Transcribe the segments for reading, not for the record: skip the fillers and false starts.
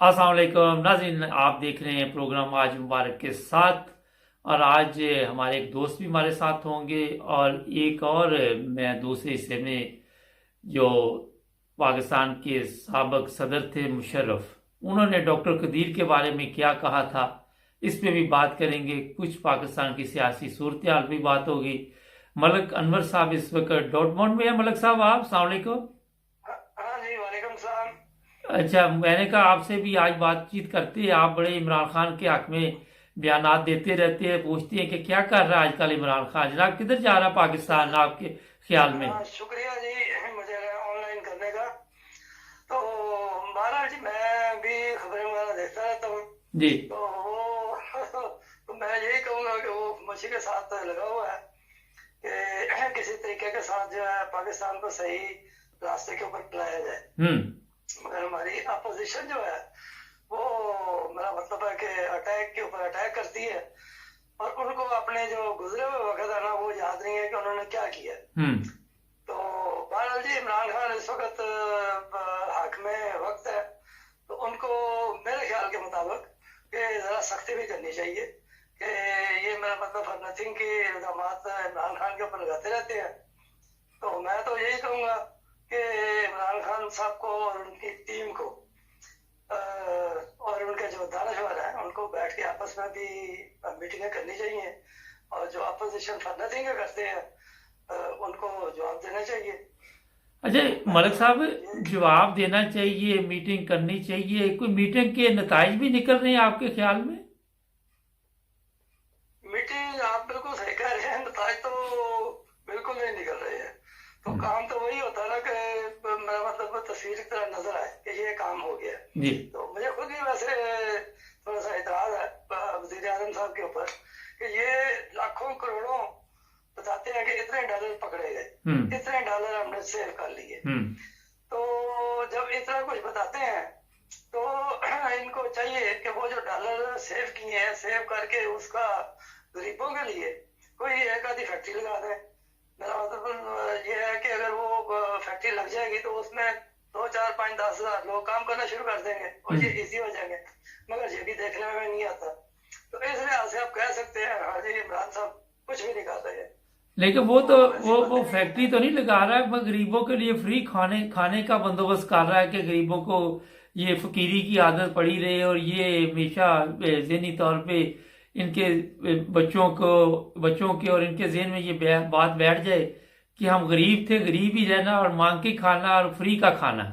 अस्सलाम वालेकुम नाज़रीन, आप देख रहे हैं प्रोग्राम आज मुबारक के साथ। और आज हमारे एक दोस्त भी हमारे साथ होंगे और एक और मैं दूसरे हिस्से में जो पाकिस्तान के साबिक सदर थे मुशर्रफ, उन्होंने डॉक्टर कदीर के बारे में क्या कहा था, इस पे भी बात करेंगे। कुछ पाकिस्तान की सियासी सूरत हाल भी बात होगी। मलक अनवर साहब इस वक्त डॉर्टमुंड में है। मलक साहब, आप अस्सलाम वालेकुम। हाँ जी, वालेकुम सलाम। अच्छा, मैंने कहा आपसे भी आज बातचीत करते हैं। आप बड़े इमरान खान के हक में बयानात देते रहते हैं, पूछते हैं कि क्या कर रहा है आजकल इमरान खान, जनाब किधर जा रहा है पाकिस्तान आपके ख्याल में? हाँ, शुक्रिया जी मुझे ऑनलाइन करने का। तो महाराज जी, मैं भी खबरें वगैरह देखता रहता हूँ। जी। तो वो तो मैं यही कहूँगा कि वो मछली के साथ लगा हुआ है कि किसी तरीके के साथ जो है पाकिस्तान को सही रास्ते के ऊपर लाया जाए। हम्म। मगर हमारी अपोजिशन जो है वो, मेरा मतलब है कि अटैक के ऊपर अटैक करती है और उनको अपने जो गुजरे हुए वक्त है ना, वो याद नहीं है कि उन्होंने क्या किया। हम्म। तो बहरहाल जी, इमरान खान इस वक्त हक में वक्त है, तो उनको मेरे ख्याल के मुताबिक कि जरा सख्ती भी करनी चाहिए कि ये मेरा मतलब फॉर नथिंग की इल्जाम इमरान खान के ऊपर लगाते रहते हैं। तो मैं तो यही कहूँगा कि इमरान खान साहब को और उनकी टीम को और उनके जो दानश्वर हैं उनको बैठ के आपस में भी मीटिंगें करनी चाहिए, और जो अपोजिशन फॉर नथिंग करते हैं उनको जवाब देना चाहिए। अच्छा तो मैं मलिक तो साहब, ये जवाब देना चाहिए, मीटिंग करनी चाहिए, कोई मीटिंग के नताइज भी निकल रहे हैं आपके ख्याल में? मीटिंग, आप बिल्कुल सही कह रहे हैं, नताज तो बिल्कुल नहीं निकल रहे हैं। तो हम्म। काम तो वही होता है ना कि मेरा मतलब तस्वीर की तरह नजर आए कि ये काम हो गया। जी। तो मुझे खुद भी वैसे थोड़ा सा इतराज है वजीर आजम साहब के ऊपर कि ये लाखों करोड़ों बताते हैं कि इतने डॉलर पकड़े गए, हम्म। इतने डॉलर हमने सेव कर लिए। हम्म। तो जब इतना कुछ बताते हैं तो इनको चाहिए कि वो जो डॉलर सेव किए हैं, सेव करके उसका गरीबों के लिए कोई एक आधी फैक्ट्री लगा दें। मेरा मतलब ये है कि अगर वो फैक्ट्री लग जाएगी तो उसमें 2 4 5 10 हज़ार लोग काम करना शुरू कर देंगे और ये हम्म। इजी हो जाएंगे। मगर ये भी देखने में नहीं आता। तो इस लिहाज से आप कह सकते हैं हाँ जी, इमरान साहब कुछ भी नहीं कर रहे हैं। लेकिन वो तो तो ऐसी वो बातें नहीं फैक्ट्री है। तो नहीं लगा रहा है, मगर गरीबों के लिए फ्री खाने खाने का बंदोबस्त कर रहा है कि गरीबों को ये फकीरी की आदत पड़ी रहे और ये हमेशा ज़हनी तौर पे इनके बच्चों के और इनके जहन में ये बात बैठ जाए कि हम गरीब थे, गरीब ही रहना और मांग के खाना और फ्री का खाना।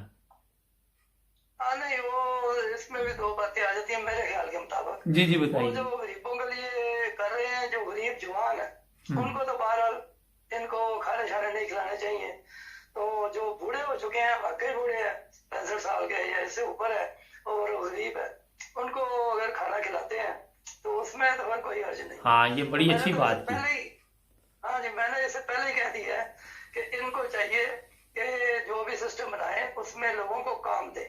हाँ नहीं, वो इसमें भी दो बातें आ जाती हैं मेरे ख्याल के मुताबिक। जी जी, वो बताइए। जो गरीबों के लिए कर रहे हैं, जो गरीब जवान है हम्म। उनको तो बहरहाल इनको खाने शाने नहीं खिलाने चाहिए। तो जो बूढ़े हो चुके हैं, वाकई बूढ़े हैं, 65 साल के या इससे ऊपर है और वो गरीब है, उनको अगर खाना खिलाते हैं तो उसमें तो फिर कोई अर्ज नहीं। हाँ, ये तो बड़ी मैंने अच्छी तो इससे बात की। पहले ही, हाँ जी, मैंने इससे पहले ही कह दिया है कि इनको चाहिए कि जो भी सिस्टम बनाए उसमें लोगों को काम दे।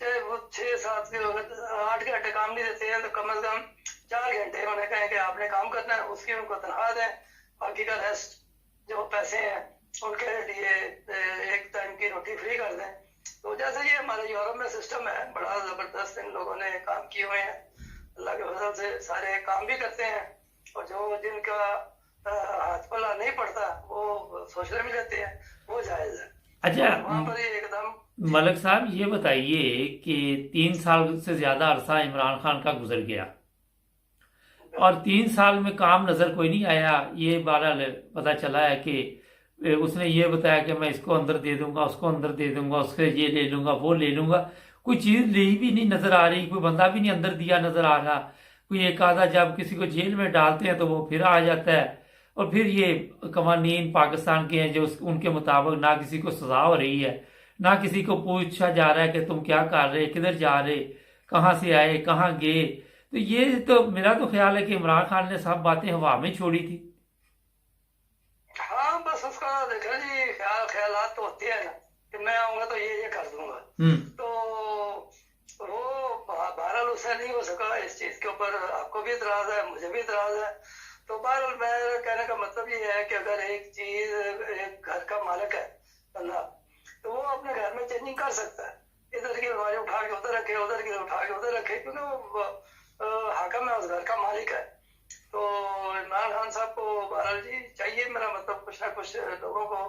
चाहे वो 6 7 8 घंटे काम नहीं देते हैं तो कम से कम 4 घंटे उन्हें कहें कि आपने काम करना है, उसकी उनको तनख्वाह दें। बाकी का रेस्ट जो पैसे हैं उनके लिए एक टाइम की रोटी फ्री कर दें। तो जैसे ये हमारे यूरोप में सिस्टम है, बड़ा जबरदस्त इन लोगों ने काम किए हुए हैं। अल्लाह के फजल से सारे काम भी करते हैं, और जो जिनका हाथ पल्ला नहीं पड़ता वो सोचने भी लेते हैं, वो जायज है। अच्छा और वहां पर ये एकदम जी। मलिक साहब, ये बताइए कि 3 साल से ज्यादा अरसा इमरान खान का गुजर गया और बिल्कुल। 3 साल में काम नजर कोई नहीं आया। ये बहरहाल पता चला है कि उसने ये बताया कि मैं इसको अंदर दे दूंगा, उसको अंदर दे दूंगा, उससे ये ले लूंगा, वो ले लूंगा। कोई चीज ली भी नहीं नजर आ रही, कोई बंदा भी नहीं अंदर दिया नजर आ रहा। कोई एक आधा जब किसी को जेल में डालते हैं तो वो फिर आ जाता है। और फिर ये कवानीन पाकिस्तान के हैं जो उनके मुताबिक ना किसी को सजा हो रही है, ना किसी को पूछा जा रहा है कि तुम क्या कर रहे, किधर जा रहे, कहाँ से आए, कहाँ गए। तो ये तो मेरा तो ख्याल है कि इमरान खान ने सब बातें हवा में छोड़ी थी। हाँ, बस उसका देखा जी, ख्यालात तो होते हैं ना कि मैं आऊंगा तो ये कर दूंगा। हम्म। तो वो बहरहाल उससे नहीं हो सका इस चीज के ऊपर। आपको भी इतराज है, मुझे भी इतराज है। तो बहरहाल मेरे कहने का मतलब ये है कि अगर एक चीज एक घर का मालिक है बंदा, तो वो अपने घर में चेंजिंग कर सकता है। इधर की अलमारी उठा के उधर रखे, उधर की उठा के उधर रखे, क्योंकि वो हाकिम है, उस घर का मालिक है। तो इमरान खान साहब को बहरहाल जी चाहिए, मेरा मतलब कुछ ना कुछ लोगों को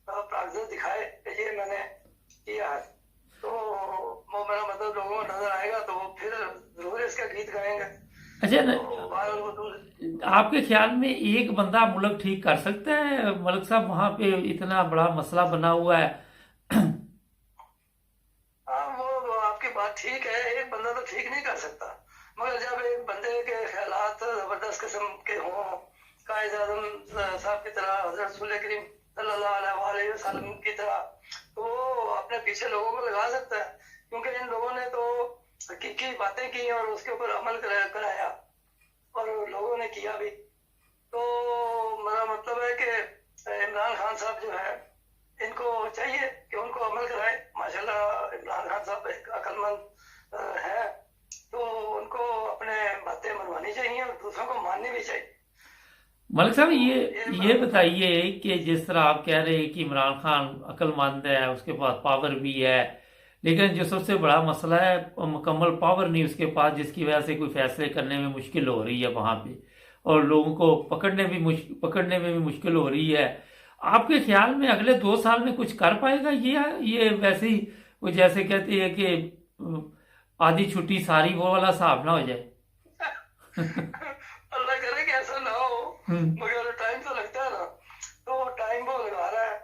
प्रागदर दिखाए कि ये मैंने किया है। तो वो मेरा मतलब लोगों को नजर आएगा तो वो फिर जरूर इसका गीत गाएंगे। अच्छा तो बहरहाल वो आपके ख्याल में एक बंदा मुल्क ठीक कर सकता है मलिक साहब? वहां पे इतना बड़ा मसला बना हुआ है। हाँ, वो आपकी बात ठीक है, एक बंदा तो ठीक नहीं कर सकता, मगर जब एक बंदे के ख्यालात जबरदस्त किस्म के हों, कायद आज़म साहब की तरह, हजरत रसूल करीम सल्लल्लाहु अलैहि वसल्लम की तरह, तो वो अपने पीछे लोगों को लगा सकता है। क्योंकि इन लोगों ने तो हकीकी बातें की और उसके ऊपर अमल कराया और लोगों ने किया भी। तो मेरा मतलब है कि इमरान खान साहब जो है, इनको चाहिए कि उनको अमल कराए। माशाल्लाह इमरान खान साहब एक अक्लमंद है, तो उनको अपने बातें मनवानी चाहिए और दूसरों को माननी भी चाहिए। मलिक साहब तो ये बताइए कि जिस तरह आप कह रहे हैं कि इमरान खान अक्लमंद है, उसके पास पावर भी है, लेकिन जो सबसे बड़ा मसला है मुकम्मल पावर नहीं उसके पास, जिसकी वजह से कोई फैसले करने में मुश्किल हो रही है वहां पे, और लोगों को पकड़ने में भी मुश्किल हो रही है। आपके ख्याल में अगले 2 साल में कुछ कर पाएगा ये वैसे ही वो जैसे कहते हैं कि आधी छुट्टी सारी, वो वाला हिसाब ना हो जाए? अल्लाह करे कि ऐसा ना हो, हम्म। मगर टाइम तो लगता है ना, तो टाइम वो लगा रहा है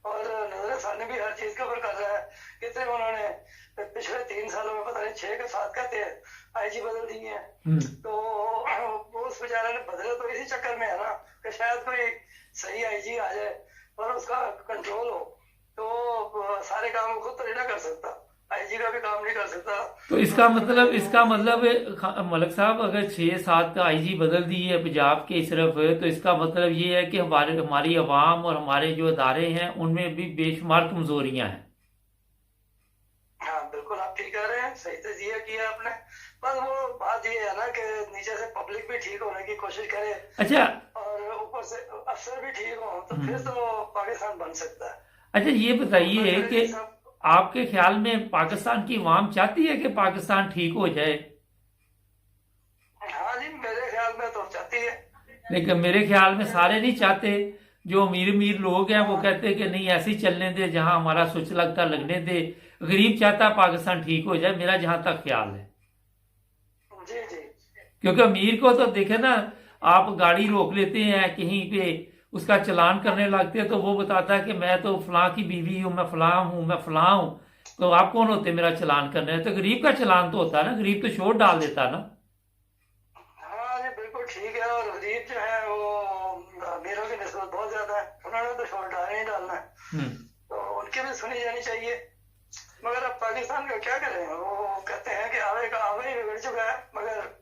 और नजर सानी भी हर चीज के ऊपर कर रहा है। कितने उन्होंने पिछले 3 सालों में पता नहीं 6 के 7 कहते हैं आईजी बदल दिए हैं। तो वो उस बेचारे ने बदले तो इसी चक्कर में है ना कि शायद कोई सही आईजी आ जाए और उसका कंट्रोल हो। तो सारे काम वो खुद तो नहीं ना कर सकता, आईजी का भी काम नहीं कर सकता। तो इसका मतलब मलिक साहब, अगर 6-7 आईजी बदल दिए है पंजाब के सिर्फ, तो इसका मतलब ये है कि हमारी अवाम और हमारे जो अदारे हैं उनमें भी बेशुमार कमजोरियां हैं। हाँ बिल्कुल, आप ठीक कह रहे हैं, सही तजिया किया आपने। बस वो बात ये है ना कि नीचे से पब्लिक भी ठीक होने की कोशिश करे अच्छा। और ऊपर से अफसर भी ठीक हो, तो फिर तो पाकिस्तान बन सकता है। अच्छा ये बताइए मगर कि ये सब, आपके ख्याल में पाकिस्तान की अवाम चाहती है कि पाकिस्तान ठीक हो जाए? हाँ जी, मेरे ख्याल में तो चाहती है। लेकिन मेरे ख्याल में सारे नहीं चाहते। जो अमीर अमीर लोग हैं वो हाँ कहते हैं कि नहीं ऐसे ही चलने दे, जहां हमारा सुच लगता लगने दे। गरीब चाहता है पाकिस्तान ठीक हो जाए, मेरा जहां तक ख्याल है। जी जी। क्योंकि अमीर को तो देखे ना, आप गाड़ी रोक लेते हैं कहीं पे, उसका चालान करने लगते हैं तो वो बताता है कि मैं तो फलां की बीवी हूं, मैं फलां हूं, मैं फलां हूं। तो आप कौन होते मेरा चालान करने? तो गरीब का चालान तो होता है ना, गरीब तो शोर डाल देता है ना। हाँ जी बिल्कुल ठीक है, और गरीब जो है वो अमीरों की निस्बत बहुत ज्यादा है, उन्होंने तो शोर डालना ही डालना है, हम्म। तो उनकी भी सुनी जानी चाहिए। मगर अब पाकिस्तान का क्या करें, वो कहते हैं कि आवे का आवे ही बिगड़ चुका है, मगर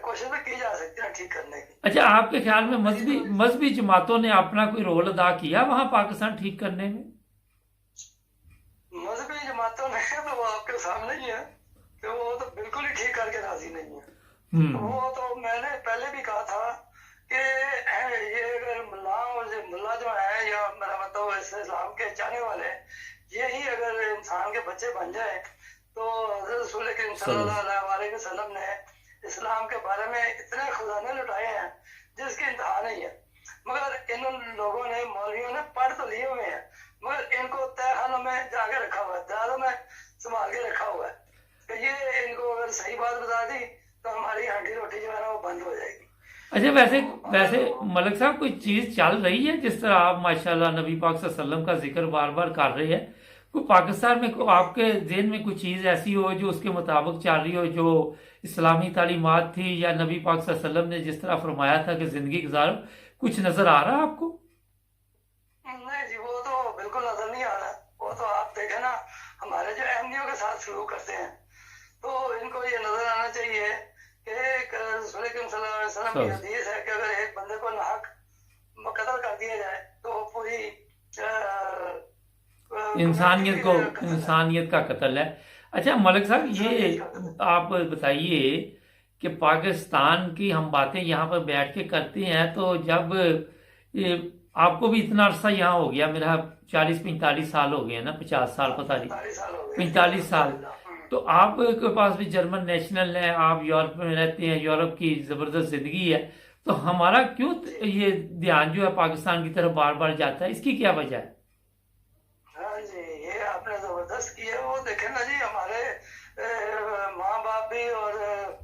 कोशिश तो की जा सकती है ठीक करने की। अच्छा आपके ख्याल में वही मजहबी तो, मजहबी जमातों ने अपना कोई रोल अदा किया वहां पाकिस्तान ठीक करने में? मजहबी जमातों ने तो वो आपके सामने ही है कि वो तो बिल्कुल ही ठीक करके राजी नहीं है। हम्म। वो तो मैंने पहले भी कहा था कि ये अगर मुल्ला जो है, या मेरा मतलब इस इस्लाम के चाहने वाले, यही अगर इंसान के बच्चे बन जाए, तो हज़रत रसूल करीम सल्लल्लाहु अलैहि वसल्लम ने इस्लाम के बारे में इतने खजाने लुटाए हैं जिसकी इंतहा नहीं है। मगर इन लोगों ने, मौलवियों ने पढ़ तो लिए हुए हैं, मगर इनको तहखानों में जाके रखा हुआ है, दारों में संभाल के रखा हुआ है। तो ये इनको अगर सही बात बता दी तो हमारी हड्डी रोटी जो है ना वो बंद हो जाएगी। अच्छा वैसे वैसे तो मलिक साहब, कोई चीज चल रही है जिस तरह आप माशाल्लाह नबी पाक सल्लल्लाहु अलैहि वसल्लम का जिक्र बार बार कर रहे हैं, कोई पाकिस्तान में आपके जेहन में कोई चीज ऐसी हो जो उसके मुताबिक चल रही हो, जो इस्लामी तालीमात थी या नबी पाक सल्लल्लाहु अलैहि वसल्लम ने जिस तरह फरमाया था कि जिंदगी गुजारो, कुछ नजर आ रहा है आपको? नहीं जी, वो तो बिल्कुल नजर नहीं आ रहा। वो तो आप देखे ना, हमारे जो अहमदियों के साथ शुरू करते हैं, तो इनको ये नजर आना चाहिए कि एक रसूल करीम सल्लल्लाहु अलैहि वसल्लम की हदीस है कि अगर एक बंदे को नाहक कत्ल कर दिया जाए तो पूरी इंसानियत को, कत्ल है। इंसानियत का कत्ल है। अच्छा मलिक साहब ये इंसानियत का कत्ल। आप बताइए कि पाकिस्तान की हम बातें यहाँ पर बैठ के करते हैं, तो जब ये आपको भी इतना अरसा यहाँ हो गया, मेरा 40-45 साल हो गए ना, 50 साल पता नहीं, 45 साल हो गए 45 साल। अल्हम्दुलिल्लाह। तो आपके पास भी जर्मन नेशनल है, आप यूरोप में रहते हैं, यूरोप की जबरदस्त जिंदगी है, तो हमारा क्यों ये ध्यान जो है पाकिस्तान की तरफ बार बार जाता है, इसकी क्या वजह है? हाँ जी, ये आपने जबरदस्त किया। वो देखे ना जी, हमारे माँ बाप भी और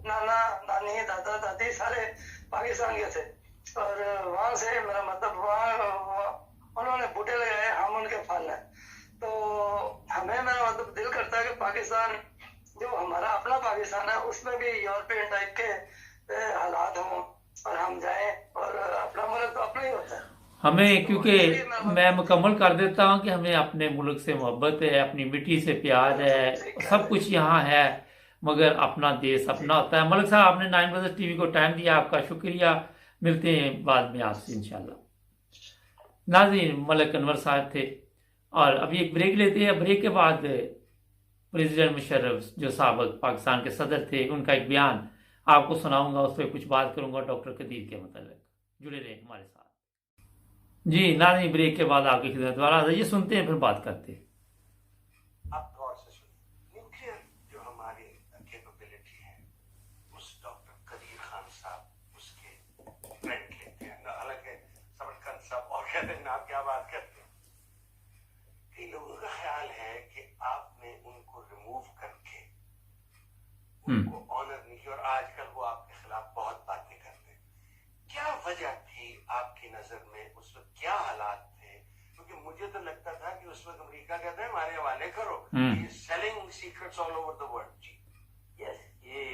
नाना नानी दादा दादी सारे पाकिस्तान के थे, और वहां से मेरा मतलब उन्होंने बूटे लगाए, हम उनके फल हैं। तो हमें, मेरा मतलब दिल करता है कि पाकिस्तान, जो हमारा अपना पाकिस्तान है, उसमें भी यूरोपियन टाइप के हालात हों और हम जाएं, और अपना मुल्क तो अपना ही होता है। हमें, तो क्योंकि इसलिए मैं मैं मुकम्मल कर देता हूँ कि हमें अपने मुल्क से मोहब्बत है, अपनी मिट्टी से प्यार है, ठीक कह सब रहे कुछ यहाँ है, मगर अपना देश हैं। अपना होता है। मलिक साहब, आपने 9 ब्रदर्स टीवी को टाइम दिया, आपका शुक्रिया। मिलते हैं बाद में आपसे इंशाल्लाह। नाज़रीन, मलिक अनवर साहब थे, और अभी एक ब्रेक लेते हैं। ब्रेक के बाद प्रेसिडेंट मुशर्रफ जो साबिक पाकिस्तान के सदर थे, उनका एक बयान आपको सुनाऊंगा, उस पर कुछ बात करूंगा डॉक्टर कदीर के मतलब। जुड़े रहें हमारे साथ। जी नाज़रीन, ब्रेक के बाद आपकी खिदमत दोबारा ये सुनते हैं, फिर बात करते हैं। आप गौर से सुनिए, न्यूक्लियर जो हमारी कैपेबिलिटी है, उस डॉक्टर कदीर खान साहब उसके फ्रेंड लेते हैं ना, अलग है समर खान साहब और कहते हैं ना, आप क्या बात करते हैं। कई लोगों का ख्याल है कि आपने उनको रिमूव करके उनको ऑनर नहीं किया, और आजकल वो आपके खिलाफ बहुत बातें करते हैं। क्या वजह थी आपकी नजर में, उस वक्त क्या हालात थे? क्योंकि मुझे तो लगता था कि उस वक्त अमेरिका कहते हैं हमारे हवाले करो, ये selling secrets all over the world. जी यस, ये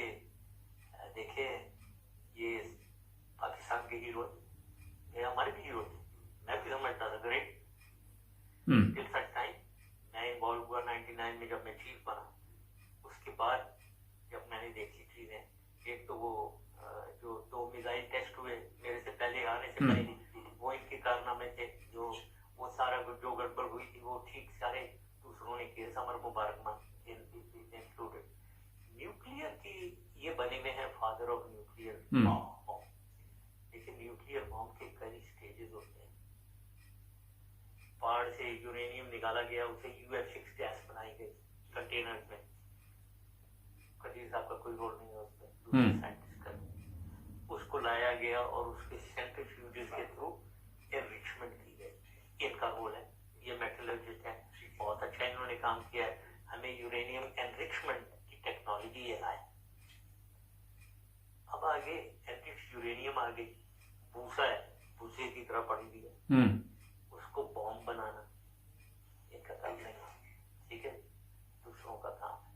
देखिए, ये पाकिस्तान के हीरो, ये हमारे भी हीरो थे, मैं भी समझता था ग्रेट टिल सच टाइम। मैं इन्वॉल्व हुआ 99 में, जब मैं चीफ बना। उसके बाद जब मैंने देखी चीजें, एक तो वो जो 2 मिसाइल टेस्ट हुए मेरे से पहले, आने से पहले, वो इनके कारनामे थे। जो वो सारा जो गड़बड़ हुई थी, वो ठीक सारे दूसरों ने किए, समर मुबारकमान इंक्लूडेड। न्यूक्लियर की ये बने हुए हैं फादर ऑफ न्यूक्लियर बॉम्ब। लेकिन न्यूक्लियर बॉम्ब के कई स्टेजेस होते हैं। पहाड़ से यूरेनियम निकाला गया, उसे UF6 गैस बनाई गई कंटेनर में। कदीर साहब का कोई रोल नहीं है उसमें, दूसरे साइंटिस्ट का। उसको लाया गया और उसके सेंट्रीफ्यूजेस के थ्रू एनरिचमेंट की गई। इनका रोल है, ये मेटलर्जिस्ट है, बहुत अच्छा इन्होंने काम किया है। हमें यूरेनियम एनरिचमेंट की टेक्नोलॉजी ये लाए। अब आगे एनरिच्ड यूरेनियम आ गई, भूसा है, भूसे की तरह पड़ी हुई है, उसको बॉम्ब बनाना इनका काम नहीं है, ठीक है, दूसरों का काम है।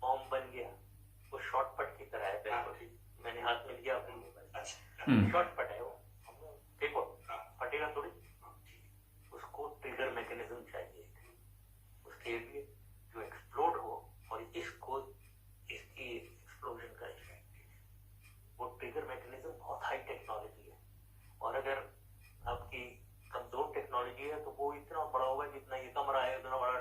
बॉम्ब बन गया, वो शॉर्टकट की तरह है बिल्कुल। मैंने हाथ में लिया अपने मोबाइल, शॉर्टकट है वो, देखो फटेगा थोड़ी। उसको ट्रिगर मैकेनिज्म चाहिए उसके लिए, जो एक्सप्लोड हो और इसको इसकी एक्सप्लोजन करे। वो ट्रिगर मैकेनिज्म बहुत हाई टेक्नोलॉजी है, और अगर आपकी कमजोर टेक्नोलॉजी है तो वो इतना बड़ा होगा, जितना ये कमरा है उतना बड़ा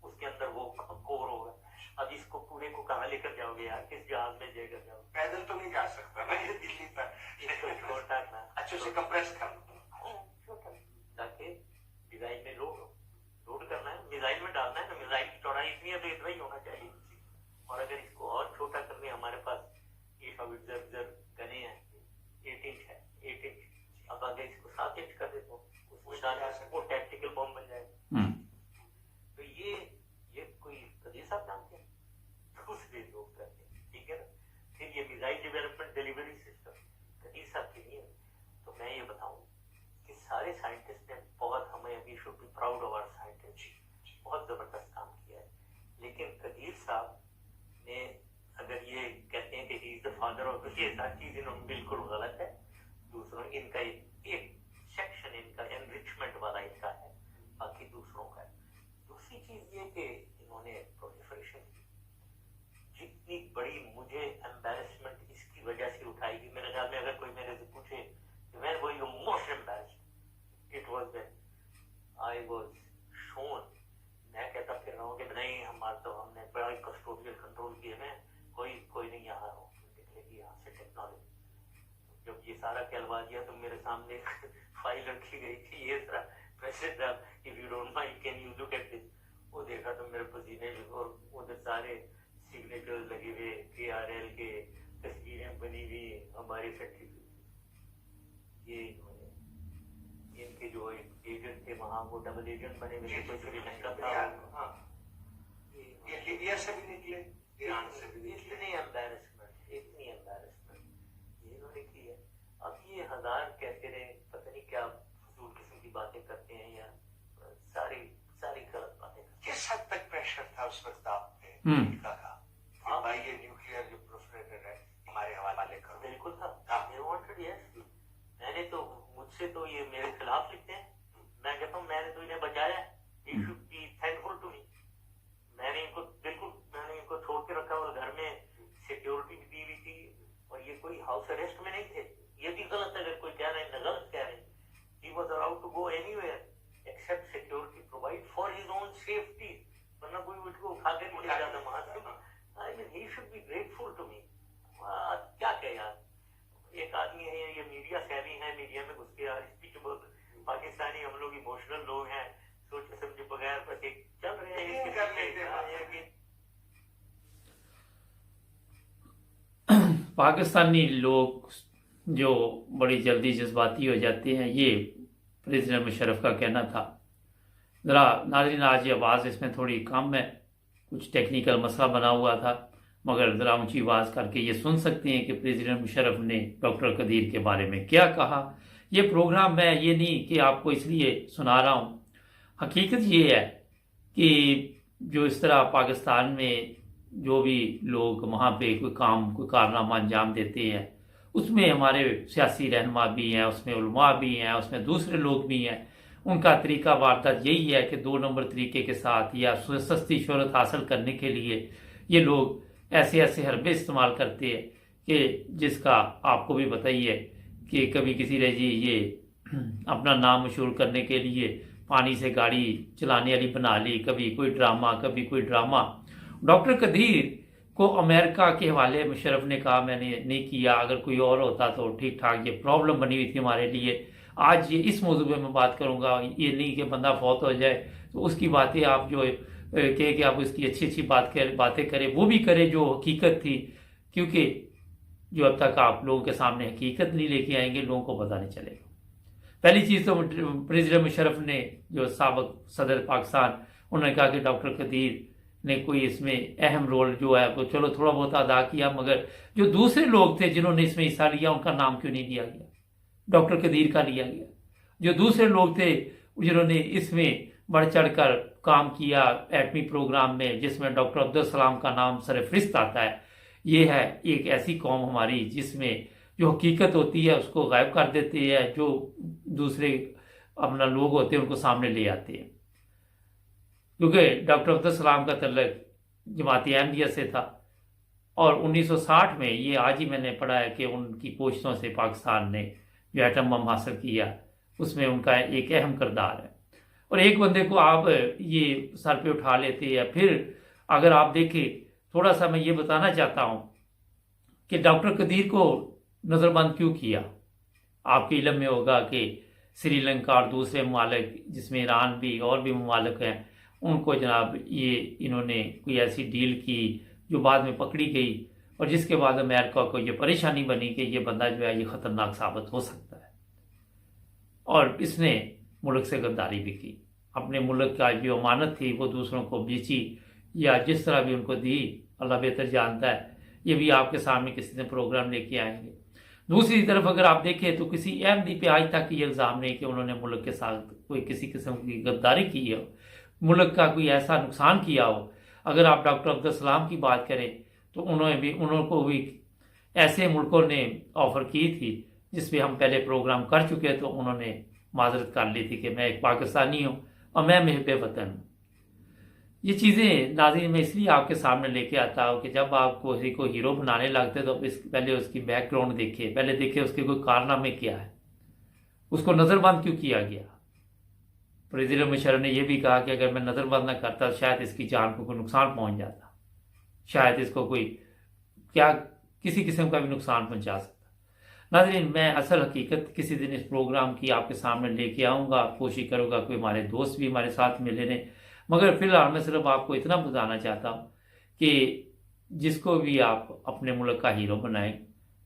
उसके अंदर वो कोर होगा। अब इसको पूरे को कहाँ लेकर जाओगे यार, किस जहाज में लेकर जाओगे? पैदल तो नहीं जा सकता ना ये दिल्ली तक। इसको छोटा ना, अच्छे से कंप्रेस कर छोटा ताकि मिसाइल में लोड करना है, मिसाइल में डालना है ना। मिसाइल की चौड़ाई इतनी है तो इतना ही होना चाहिए। और अगर इसको और छोटा करने, हमारे पास ये सब गने हैं, 8 इंच है, 8 इंच। अब अगर इसको 7 इंच कर दे तो उसमें डालना, वो टैक्टिकल बॉम्ब बन जाएगा। तो ये कोई कदीर साहब जानते हैं, दूसरे लोग करते हैं, ठीक है ना। फिर ये missile development delivery system Qadeer साहब के लिए। तो मैं ये बताऊं कि सारे साइंटिस्ट ने बहुत, हमें we should be proud of our scientist, बहुत जबरदस्त काम किया है। लेकिन कदीर साहब ने, अगर ये कहते हैं कि he is the father of, ये सारी चीज इन्होंने बिल्कुल गलत है। दूसरों इनका एक सेक्शन इनका एनरिचमेंट वाला इनका है, बाकी दूसरों का है। दूसरी चीज ये कि इन्होंने प्रोलिफरेशन की, जितनी बड़ी मुझे एम्बेरसमेंट इसकी वजह से उठाएगी। मेरे ख्याल में अगर कोई मेरे से पूछे when were you most embarrassed, it was when I was shown, मैं कहता फिर रहा हूँ कि नहीं, हमारा तो हमने बड़ा कस्टोडियल कंट्रोल किए में, कोई नहीं यहाँ निकलेगी यहाँ से टेक्नोलॉजी। जब ये सारा कहलवा दिया तो मेरे सामने एक फाइल रखी गई थी, ये सारा president if you don't mind can you look at this. वो देखा तो मेरे पसीने और उधर सारे सिग्नेचर्स लगे हुए, KRL के तस्वीरें बनी हुई, हमारे सर्टिफिकेट। ये इनके जो एजेंट थे वहाँ, वो डबल एजेंट बने हुए थे, कोई श्रीलंका था। हाँ, ये इंडिया से भी निकले, ईरान से भी निकले। इतनी एम्बैरेसमेंट ये इन्होंने की है। अब ये 1000 कहते रहे, पता नहीं क्या फजूल किस्म की बातें करते हैं, या सारी गलत बातें करते किस हद तक प्रेशर था उस वक्त आप पे अमेरिका का कि भाई ये न्यूक्लियर जो प्रोफेसर है हमारे हवाले करो? हैं। बिल्कुल था, they wanted, yes। मैंने तो, मुझसे तो ये मेरे खिलाफ लिखते हैं, मैं कहता हूँ मैंने तो इन्हें बचाया, you should be thankful to me। मैंने इनको छोड़ के रखा और घर में सिक्योरिटी भी दी हुई थी, और ये कोई हाउस अरेस्ट में नहीं थे। ये भी गलत है, अगर कोई कह रहे हैं गलत कह रहे हैं। He was allowed to go anywhere except security provide for his own safety, वरना कोई उसको उठा के नहीं ले जाता वहां से। I mean he should be grateful to me। क्या कहे यार, एक आदमी है, ये मीडिया सेवी है, मीडिया में घुस के यार स्पीचेबल पाकिस्तानी, हम लोग इमोशनल लोग हैं, सोचे समझे बगैर बस एक चल रहे हैं। पाकिस्तानी लोग जो बड़ी जल्दी जज्बाती हो जाते हैं, ये प्रेसिडेंट मुशर्रफ का कहना था। ज़रा नाज़रीन, आज ये आवाज़ इसमें थोड़ी कम है, कुछ टेक्निकल मसला बना हुआ था, मगर ज़रा ऊंची आवाज़ करके ये सुन सकते हैं कि प्रेसिडेंट मुशर्रफ ने डॉक्टर कदीर के बारे में क्या कहा। ये प्रोग्राम मैं ये नहीं कि आपको इसलिए सुना रहा हूँ, हकीकत ये है कि जो इस तरह पाकिस्तान में जो भी लोग वहाँ पे कोई काम, कोई कारनामा अंजाम देते हैं, उसमें हमारे सियासी रहनुमा भी हैं, उसमें उलमा भी हैं, उसमें दूसरे लोग भी हैं। उनका तरीका वारदात यही है कि 2 नंबर तरीके के साथ या सस्ती शोहरत हासिल करने के लिए ये लोग ऐसे हरबे इस्तेमाल करते हैं कि जिसका आपको भी बताइए कि कभी किसी ने जी ये अपना नाम मशहूर करने के लिए पानी से गाड़ी चलाने वाली बना ली, कभी कोई ड्रामा। डॉक्टर कदीर को अमेरिका के हवाले मुशर्रफ ने कहा मैंने नहीं किया, अगर कोई और होता तो ठीक ठाक। ये प्रॉब्लम बनी हुई थी हमारे लिए। आज ये इस मौजू पे मैं बात करूंगा, ये नहीं कि बंदा फौत हो जाए तो उसकी बातें आप जो कहे कि आप उसकी अच्छी बातें करें, वो भी करें जो हकीकत थी, क्योंकि जो अब तक आप लोगों के सामने हकीकत नहीं लेके आएंगे, लोगों को पता नहीं चलेगा। पहली चीज़ तो प्रेसिडेंट मुशर्रफ ने, जो साबिक सदर पाकिस्तान, उन्होंने कहा कि डॉक्टर कदीर ने कोई इसमें अहम रोल जो है वो चलो थोड़ा बहुत अदा किया, मगर जो दूसरे लोग थे जिन्होंने इसमें हिस्सा लिया उनका नाम क्यों नहीं लिया गया? डॉक्टर कदीर का लिया गया। जो दूसरे लोग थे जिन्होंने इसमें बढ़ चढ़ कर काम किया एटमी प्रोग्राम में, जिसमें डॉक्टर अब्दुल सलाम का नाम सरफरिस्त आता है, ये है एक ऐसी कौम हमारी जिसमें जो हकीकत होती है उसको गायब कर देते हैं, जो दूसरे अपना लोग होते हैं उनको सामने ले आते हैं। क्योंकि डॉक्टर अब्दुल सलाम का तल्लक जमाती अहमदिया से था, और 1960 में, ये आज ही मैंने पढ़ा है कि उनकी कोशिशों से पाकिस्तान ने जो एटम बम हासिल किया उसमें उनका एक अहम किरदार है। और एक बंदे को आप ये सर पे उठा लेते हैं। फिर अगर आप देखें, थोड़ा सा मैं ये बताना चाहता हूँ कि डॉक्टर कदीर को नज़रबंद क्यों किया। आपके इल्म में होगा कि श्रीलंका और दूसरे ममालिक, जिसमें ईरान भी और भी ममालिक हैं, उनको जनाब ये इन्होंने कोई ऐसी डील की जो बाद में पकड़ी गई, और जिसके बाद अमेरिका को ये परेशानी बनी कि ये बंदा जो है ये ख़तरनाक साबित हो सकता है। और इसने मुल्क से गद्दारी भी की, अपने मुल्क का जो अमानत थी वो दूसरों को बेची, या जिस तरह भी उनको दी, अल्लाह बेहतर जानता है। ये भी आपके सामने किसी ने प्रोग्राम लेके आएंगे। दूसरी तरफ अगर आप देखें तो किसी अहमदी पे आज तक ये इल्ज़ाम नहीं कि उन्होंने मुल्क के साथ कोई किसी किस्म की गद्दारी की हो, मुल्क का कोई ऐसा नुकसान किया हो। अगर आप डॉक्टर अब्दुल सलाम की बात करें तो उनको भी ऐसे मुल्कों ने ऑफ़र की थी, जिस पे हम पहले प्रोग्राम कर चुके, तो उन्होंने माजरत कर ली थी कि मैं एक पाकिस्तानी हूँ और मैं महबे वतन हूँ। ये चीज़ें नाज़रीन मैं इसलिए आपके सामने लेके आता हूँ कि जब आप किसी को हीरो बनाने लगते तो पहले उसकी बैकग्राउंड देखिए, पहले देखिए उसके कोई कारनामे क्या है, उसको नज़रबंद क्यों किया गया। प्रेसिडेंट मुशर्रफ ने यह भी कहा कि अगर मैं नज़रबंद न करता तो शायद इसकी जान को कोई नुकसान पहुँच जाता, शायद इसको कोई किसी किस्म का भी नुकसान पहुँचा सकता। नाज़रीन, मैं असल हकीकत किसी दिन इस प्रोग्राम की आपके सामने लेके आऊँगा, कोशिश करूँगा कोई हमारे दोस्त भी हमारे साथ मिले रहें, मगर फ़िलहाल मैं सिर्फ आपको इतना बताना चाहता हूँ कि जिसको भी आप अपने मुल्क का हीरो बनाएं,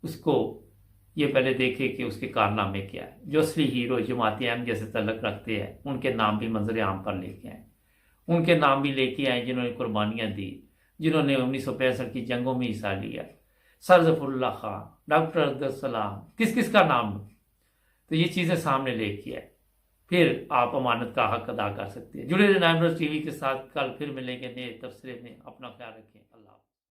उसको ये पहले देखें कि उसके कारनामे क्या है। जो असली हीरो जमात अहमदिया से तल्लुक़ रखते हैं, उनके नाम भी मंजर आम पर लेके आएँ, उनके नाम भी लेके आएँ जिन्होंने कुर्बानियाँ दी, जिन्होंने 1965 की जंगों में हिस्सा लिया। सर ज़फ़रुल्लाह खां, डॉक्टर अब्दुल सलाम, किस किस का नाम लूं? तो ये चीज़ें सामने लेके आए, फिर आप अमानत का हक अदा कर सकते हैं। जुड़े रहे नाइम न्यूज़ टीवी के साथ। कल फिर मिलेंगे नए तबसरे में। अपना ख्याल रखें।